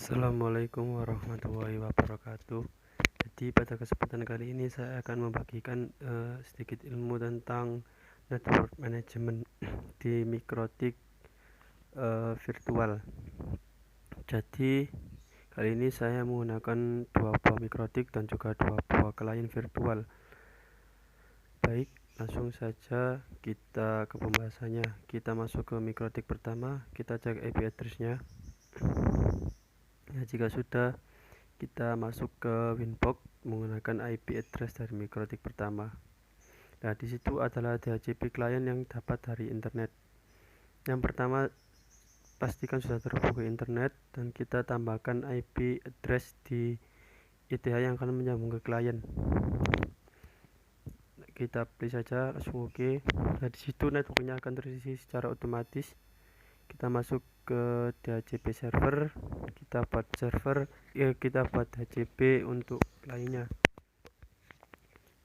Assalamualaikum warahmatullahi wabarakatuh. Jadi pada kesempatan kali ini saya akan membagikan sedikit ilmu tentang network management di mikrotik virtual. Jadi kali ini saya menggunakan dua buah mikrotik dan juga dua buah klien virtual. Baik, langsung saja kita ke pembahasannya. Kita masuk ke mikrotik pertama, kita cek IP address-nya. Ya, jika sudah, kita masuk ke Winbox menggunakan IP address dari mikrotik pertama. Nah, di situ adalah DHCP klien yang dapat dari internet. Yang pertama, pastikan sudah terhubung ke internet dan kita tambahkan IP address di ETH yang akan menyambung ke klien. Kita pilih saja, langsung oke. Nah, di situ networknya akan terisi secara otomatis. Kita masuk ke DHCP server, kita buat DHCP untuk kliennya.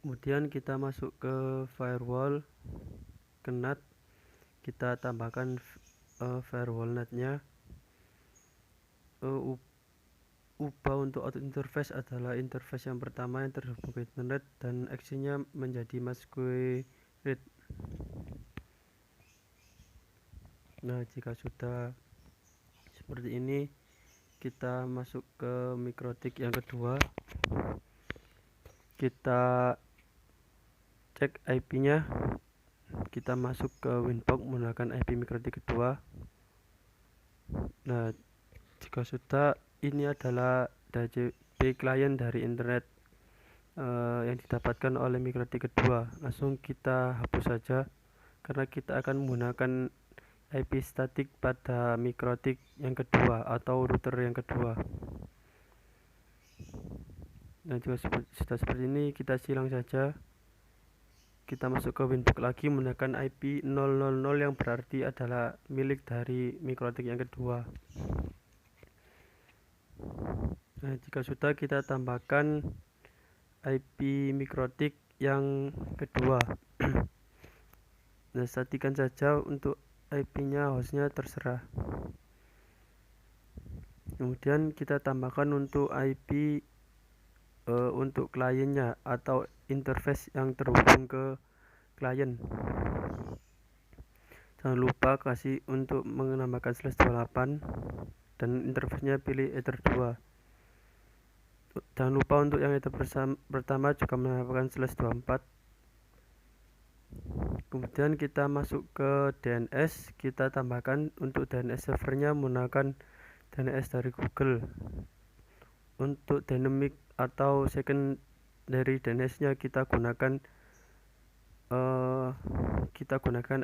Kemudian kita masuk ke firewall, ke NAT, kita tambahkan firewall NAT-nya. Ubah untuk auto interface adalah interface yang pertama yang terhubung ke internet dan aksinya menjadi masquerade. Nah, jika sudah seperti ini, kita masuk ke mikrotik yang kedua. Kita cek IP-nya. Kita masuk ke Winbox menggunakan IP mikrotik kedua. Nah, jika sudah, ini adalah DHCP klien dari internet yang didapatkan oleh mikrotik kedua. Langsung kita hapus saja karena kita akan menggunakan IP statik pada mikrotik yang kedua atau router yang kedua. Nah, jika sudah seperti ini, kita silang saja. Kita masuk ke Winbox lagi menggunakan IP 000 yang berarti adalah milik dari mikrotik yang kedua. Nah, jika sudah, kita tambahkan IP mikrotik yang kedua. Nah, statikan saja untuk IP-nya, hostnya terserah. Kemudian kita tambahkan untuk IP untuk kliennya atau interface yang terhubung ke klien. Jangan lupa kasih untuk menambahkan /28 dan interface-nya pilih ether 2. Jangan lupa untuk yang ether pertama juga menambahkan /24. Kemudian kita masuk ke DNS, kita tambahkan untuk DNS servernya menggunakan DNS dari Google. Untuk dynamic atau secondary DNS-nya kita gunakan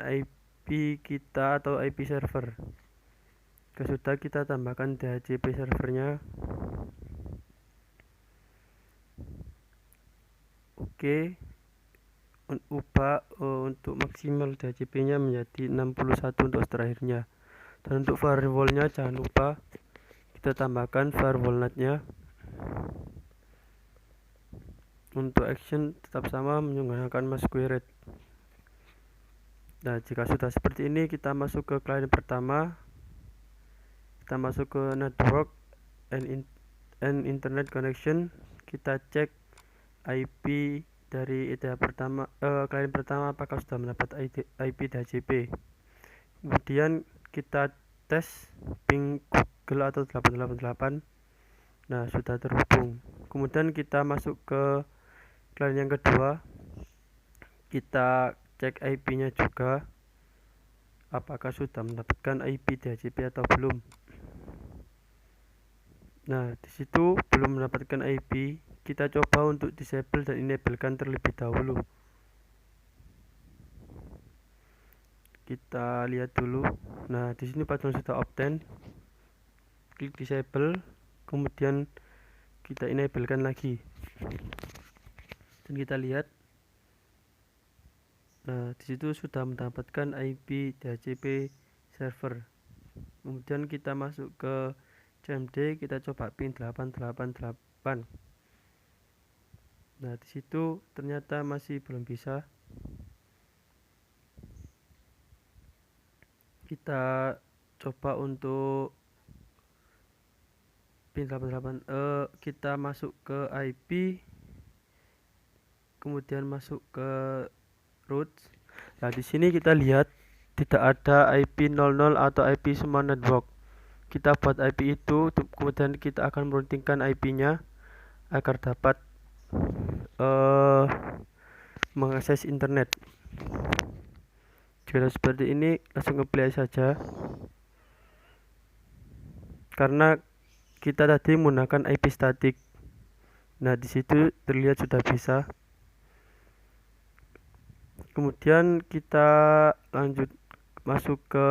IP kita atau IP server. Sudah, kita tambahkan DHCP servernya. Oke. Ubah untuk maksimal DHCP-nya menjadi 61 untuk terakhirnya. Dan untuk firewall-nya jangan lupa kita tambahkan firewall NAT-nya. Untuk action tetap sama menggunakan masquerade. Nah, jika sudah seperti ini, kita masuk ke klien pertama. Kita masuk ke network and internet connection. Kita cek IP dari ETH pertama, klien pertama apakah sudah mendapat IP DHCP. Kemudian kita tes ping Google atau 888. Nah, sudah terhubung. Kemudian kita masuk ke klien yang kedua, kita cek IP-nya juga apakah sudah mendapatkan IP DHCP atau belum. Nah, disitu belum mendapatkan IP, kita coba untuk disable dan enablekan terlebih dahulu. Kita lihat dulu. Nah, di sini padahal sudah opt-in, klik disable, kemudian kita enablekan lagi. Dan kita lihat, nah disitu sudah mendapatkan IP DHCP server. Kemudian kita masuk ke CMD, kita coba pin 888. Nah, disitu ternyata masih belum bisa. Kita coba untuk pin 88. Kita masuk ke IP, kemudian masuk ke root. Nah, di sini kita lihat tidak ada IP 00 atau IP semua network. Kita buat IP itu, kemudian kita akan meroutingkan IP-nya agar dapat mengakses internet. Jika seperti ini, langsung ngeplay saja. Karena kita tadi menggunakan IP statik. Nah, di situ terlihat sudah bisa. Kemudian kita lanjut masuk ke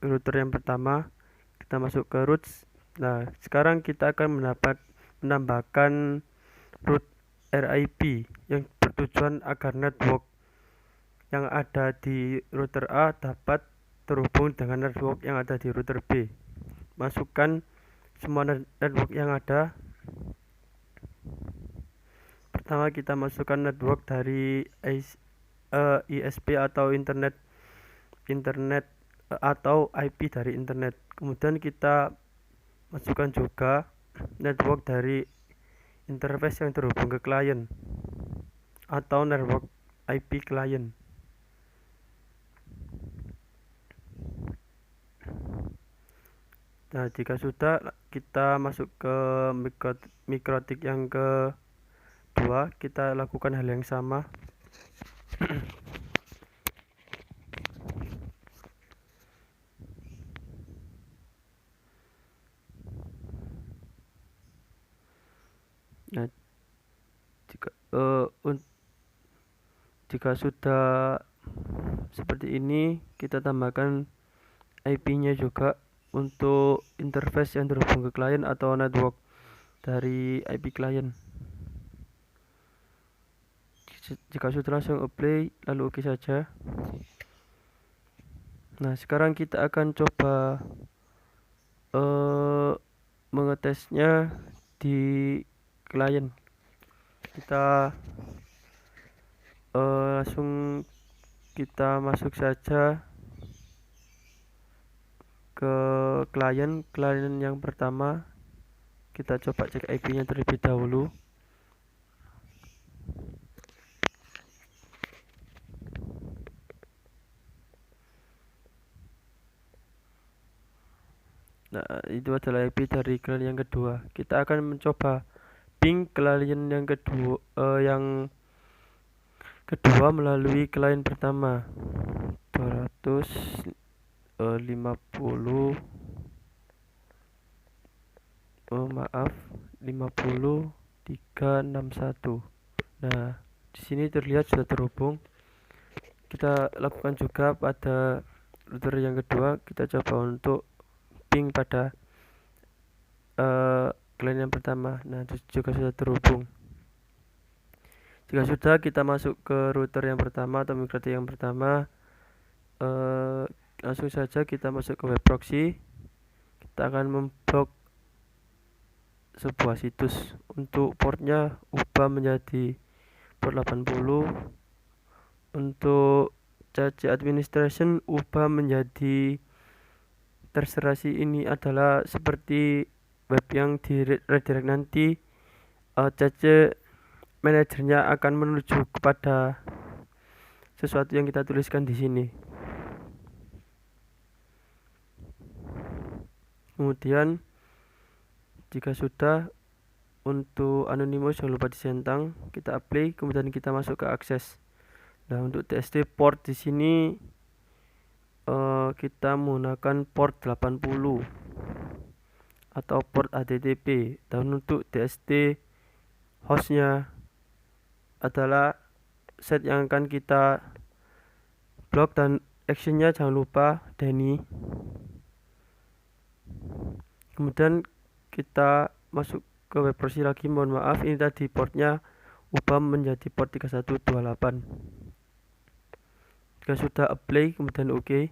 router yang pertama. Kita masuk ke roots. Nah, sekarang kita akan menambahkan root RIP yang bertujuan agar network yang ada di router A dapat terhubung dengan network yang ada di router B. Masukkan semua network yang ada. Pertama kita masukkan network dari ISP atau internet atau IP dari internet. Kemudian kita masukkan juga network dari interface yang terhubung ke klien atau network IP klien. Nah, jika sudah, kita masuk ke mikrotik yang kedua. Kita lakukan hal yang sama. Nah, jika sudah seperti ini, kita tambahkan IP-nya juga untuk interface yang terhubung ke klien atau network dari IP klien. Jika sudah, langsung apply lalu oke saja. Nah, sekarang kita akan coba mengetesnya di klien. Kita langsung kita masuk saja ke klien yang pertama. Kita coba cek IP-nya terlebih dahulu. Nah, itu adalah IP dari klien yang kedua. Kita akan mencoba ping klien yang kedua melalui klien pertama. 50361. Nah, di sini terlihat sudah terhubung. Kita lakukan juga pada router yang kedua. Kita coba untuk ping pada klien yang pertama. Nah, itu juga sudah terhubung. Jika sudah, kita masuk ke router yang pertama atau mikrotik yang pertama. Langsung saja kita masuk ke web proxy. Kita akan memblok sebuah situs. Untuk portnya ubah menjadi port 80. Untuk CC administration ubah menjadi terserah sih, ini adalah seperti web yang di redirect nanti. CC manajernya akan menuju kepada sesuatu yang kita tuliskan di sini. Kemudian jika sudah, untuk anonymous jangan lupa disentang. Kita apply, kemudian kita masuk ke akses. Nah, untuk TST port di sini kita menggunakan port 80 atau port HTTP. Dan untuk DST hostnya adalah set yang akan kita blok, dan actionnya jangan lupa Denny. Kemudian kita masuk ke web proxy lagi. Mohon maaf, ini tadi portnya ubah menjadi port 3128. Jika sudah, apply kemudian oke.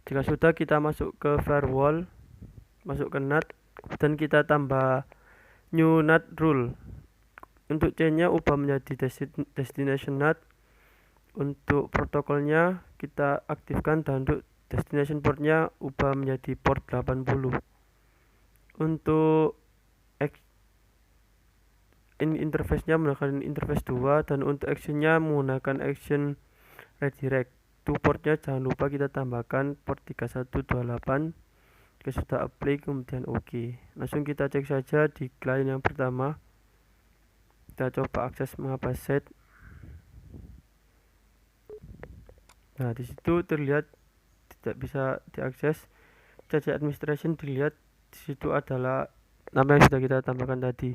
Jika sudah, kita masuk ke firewall, masuk ke NAT, dan kita tambah new NAT rule. Untuk chainnya ubah menjadi destination NAT. Untuk protokolnya kita aktifkan, dan untuk destination portnya ubah menjadi port 80. untuk interface-nya menggunakan interface 2, dan untuk actionnya menggunakan action redirect. Untuk portnya jangan lupa kita tambahkan port 3128. Kita sudah apply, kemudian OK. Langsung kita cek saja di klien yang pertama. Kita coba akses mengapa set. Nah, disitu terlihat tidak bisa diakses. Cache administration dilihat, disitu adalah nama yang sudah kita tambahkan tadi.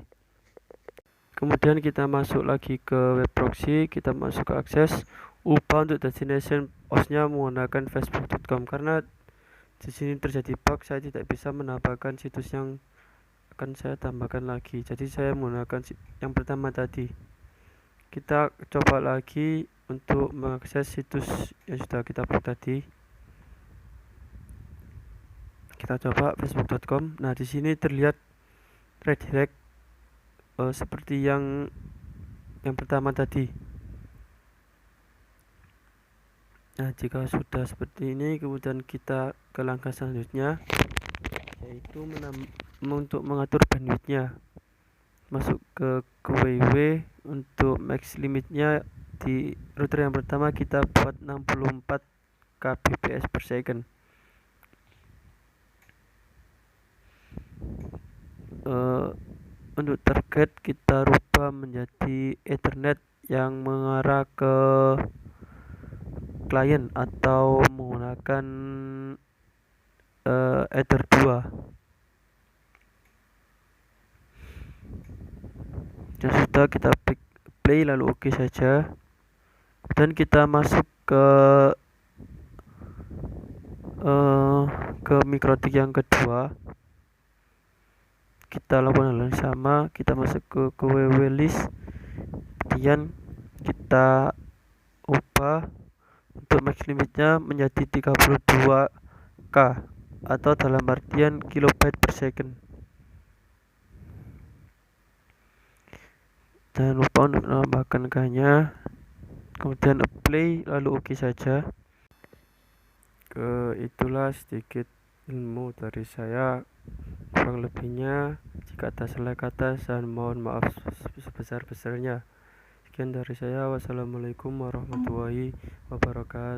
Kemudian kita masuk lagi ke web proxy, kita masuk ke akses, ubah untuk destination hostnya menggunakan facebook.com, karena di sini terjadi bug, saya tidak bisa menambahkan situs yang akan saya tambahkan lagi, jadi saya menggunakan yang pertama tadi. Kita coba lagi untuk mengakses situs yang sudah kita buat tadi. Kita coba facebook.com. Nah, di sini terlihat redirect seperti yang pertama tadi. Nah, jika sudah seperti ini, kemudian kita ke langkah selanjutnya, yaitu untuk mengatur bandwidthnya. Masuk ke WW. Untuk max limitnya di router yang pertama kita buat 64 kbps per second. Untuk target kita rubah menjadi Ethernet yang mengarah ke klien atau menggunakan Ether 2. Dan sudah kita play lalu OK saja. Dan kita masuk ke mikrotik yang kedua. Kita lakukan hal yang sama, kita masuk ke WW list, kemudian kita ubah untuk max limitnya menjadi 32K atau dalam artian kilobyte per second. Jangan lupa untuk menambahkan K-nya, kemudian apply lalu OK saja. Itulah sedikit ilmu dari saya. Kurang lebihnya, jika ada salah kata, saya mohon maaf sebesar-besarnya. Sekian dari saya. Wassalamualaikum warahmatullahi wabarakatuh.